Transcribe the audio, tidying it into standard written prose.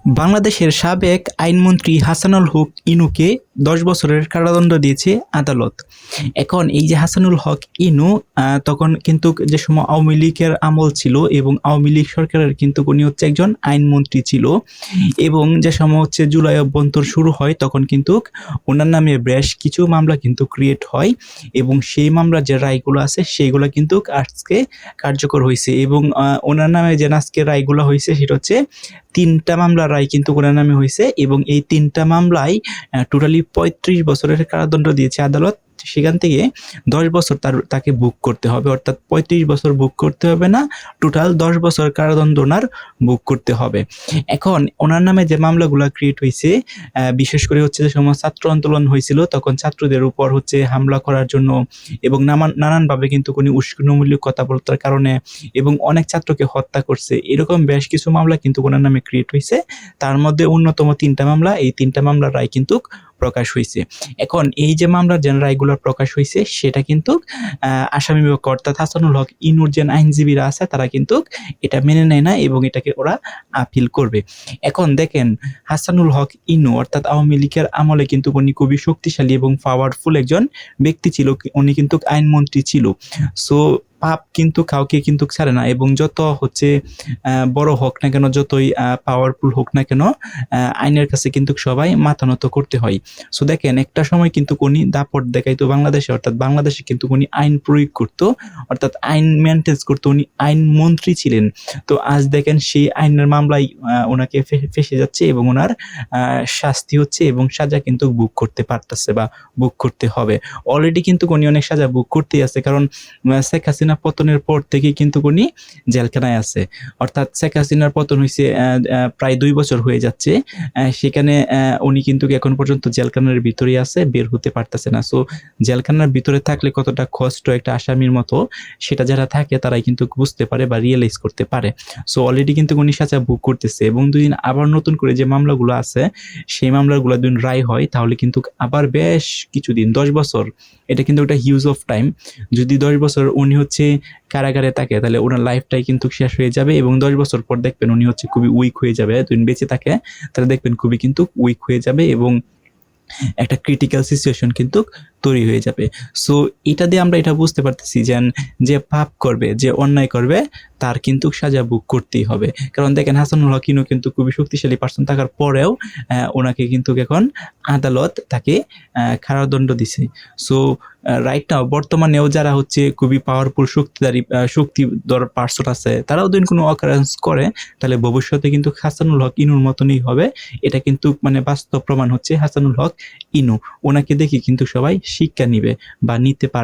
বাংলাদেশের সাবেক আইনমন্ত্রী হাসানুল হক ইনুকে ১০ বছরের কারাদণ্ড দিয়েছে আদালত। এখন এই যে হাসানুল হক ইনু তখন কিন্তু যে সময় আওয়ামী লীগের আমল ছিল এবং আওয়ামী লীগ সরকারের কিন্তু উনি হচ্ছে একজন আইনমন্ত্রী ছিল এবং যে সময় হচ্ছে জুলাই অভ্যন্তর শুরু হয় তখন কিন্তু ওনার নামে বেশ কিছু মামলা কিন্তু ক্রিয়েট হয় এবং সেই মামলার যে রায়গুলো আছে সেইগুলো কিন্তু আজকে কার্যকর হয়েছে এবং ওনার নামে যে আজকে রায়গুলো হয়েছে সেটা হচ্ছে ৩টা মামলার রায় কিন্তু ওনার নামে হয়েছে এবং এই ৩টা মামলায় টোটালি ৩৫ বছরের কারাদণ্ড দিয়েছে আদালত। সেখান থেকে ১০ বছর তাকে ভোগ করতে হবে, অর্থাৎ ৩৫ বছর ভোগ করতে হবে না, টোটাল ১০ বছর কারাদণ্ড ওনার ভোগ করতে হবে। এখন ওনার নামে যে মামলাগুলো ক্রিয়েট হয়েছে বিশেষ করে হচ্ছে যে সময় ছাত্র আন্দোলন হয়েছিল তখন ছাত্রদের উপর হচ্ছে হামলা করার জন্য এবং নানানভাবে কিন্তু উনি উস্কানিমূলক কথাবার্তার কারণে এবং অনেক ছাত্রকে হত্যা করছে, এরকম বেশ কিছু মামলা কিন্তু ওনার নামে ক্রিয়েট হয়েছে। তার মধ্যে অন্যতম ৩টা মামলা, এই ৩টা মামলার রায় কিন্তু প্রকাশ হয়েছে। এখন এই যে মামলার যে রায়গুলো প্রকাশ হয়েছে সেটা কিন্তু আসামি পক্ষ অর্থাৎ হাসানুল হক ইনুর যে আইনজীবীরা আছে তারা কিন্তু এটা মেনে নেয় না এবং এটাকে ওরা আপিল করবে। এখন দেখেন হাসানুল হক ইনু অর্থাৎ আওয়ামী লীগের আমলে কিন্তু উনি খুবই শক্তিশালী এবং পাওয়ারফুল একজন ব্যক্তি ছিল, উনি কিন্তু আইনমন্ত্রী ছিল। সো পাপ কিন্তু কাউকে কিন্তু ছাড়ে না এবং যত হচ্ছে বড় হোক না কেন, যতই পাওয়ারফুল হোক না কেন, আইনের কাছে কিন্তু সবাই মাথা নত করতে হয়। সো দেখেন একটা সময় কিন্তু উনি দাপট দেখাইতো বাংলাদেশে, অর্থাৎ বাংলাদেশে কিন্তু উনি আইন প্রয়োগ করতো, অর্থাৎ আইন মেনটেন করতো, উনি আইন মন্ত্রী ছিলেন। তো আজ দেখেন সেই আইনের মামলায় ওনাকে ফেসে যাচ্ছে এবং ওনার শাস্তি হচ্ছে এবং সাজা কিন্তু ভোগ করতে পারতেছে বা ভোগ করতে হবে। অলরেডি কিন্তু উনি অনেক সাজা ভোগ করতেই আছে, কারণ শেখ হাসিনা পতনের পর থেকে কিন্তু উনি জেলখানায় আছে, অর্থাৎ শেখ হাসিনার পতন হয়েছে প্রায় ২ বছর হয়ে যাচ্ছে, সেখানে উনি কিন্তু এখন পর্যন্ত জেলখানার ভিতরেই আছে, বের হতে পারতেছে না। সো জেলখানার ভিতরে থাকলে কতটা কষ্ট একটা আসামির মতো সেটা যারা থাকে তারাই কিন্তু বুঝতে পারে বা রিয়েলাইজ করতে পারে। সো অলরেডি কিন্তু উনি সাজা ভোগ করতেছে এবং ২ দিন আবার নতুন করে যে মামলাগুলো আছে সেই মামলাগুলো যদি রায় হয় তাহলে কিন্তু আবার বেশ কিছুদিন ১০ বছর, এটা কিন্তু একটা হিউজ অফ টাইম। যদি ১০ বছর উনি হচ্ছে কারাগারে থাকে তাহলে ওনার লাইফটাই কিন্তু শেষ হয়ে যাবে এবং ১০ বছর পর দেখবেন উনি হচ্ছে খুবই উইক হয়ে যাবে। যদি বেঁচে থাকে তাহলে দেখবেন খুবই কিন্তু উইক হয়ে যাবে এবং একটা ক্রিটিক্যাল সিচুয়েশন কিন্তু তৈরি হয়ে যাবে। সো এটা দিয়ে আমরা এটা বুঝতে পারতেছি যে পাপ করবে, যে অন্যায় করবে তার কিন্তু সাজা ভোগ করতেই হবে। কারণ দেখেন হাসানুল হক ইনু কিন্তু খুবই শক্তিশালী পার্সন থাকার পরেও ওনাকে কিন্তু এখন আদালত তাকে কারাদণ্ড দিছে। সো রাইট নাও বর্তমানেও যারা হচ্ছে খুবই পাওয়ারফুল শক্তিধর পার্সন আছে তারাও যদি কোনো অকারেন্স করে তাহলে ভবিষ্যতে কিন্তু হাসানুল হক ইনুর মতনই হবে। এটা কিন্তু মানে বাস্তব প্রমাণ হচ্ছে হাসানুল হক ইনু, ওনাকে দেখে কিন্তু সবাই শিক্ষা নিবে বা নিতে পারবে।